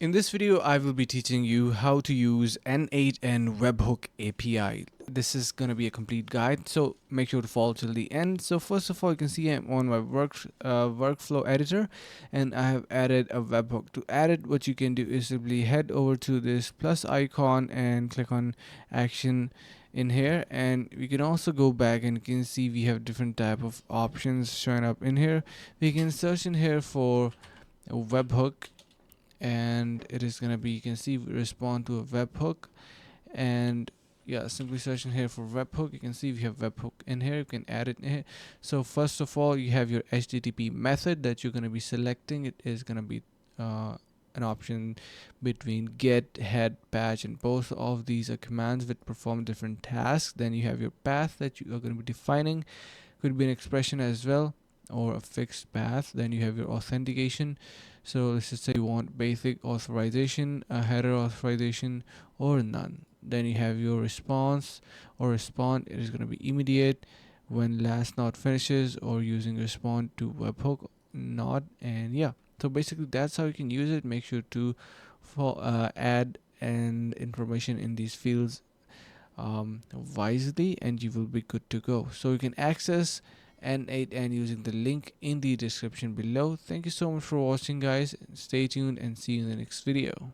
In this video, I will be teaching you how to use n8n Webhook API. This is going to be a complete guide, so make sure to follow till the end. So first of all, you can see I'm on my workflow editor, and I have added a webhook. To add it, what you can do is simply head over to this plus icon and click on action in here, and we can also go back and you can see we have different type of options showing up in here. We can search in here for a webhook, and it is gonna be, you can see, respond to a webhook. And yeah, simply searching here for webhook, you can see we have webhook in here. You can add it in here. So first of all, you have your HTTP method that you're going to be selecting. It is going to be an option between get, head, patch, and both of these are commands that perform different tasks. Then you have your path that you are going to be defining. Could be an expression as well, or a fixed path. Then you have your authentication. So let's just say you want basic authorization, a header authorization, or none. Then you have your response or respond. It is going to be immediate when last not finishes, or using respond to webhook not. And yeah, so basically that's how you can use it. Make sure to add and information in these fields wisely, and you will be good to go. So you can access n8n using the link in the description below. Thank you so much for watching, guys. Stay tuned and see you in the next video.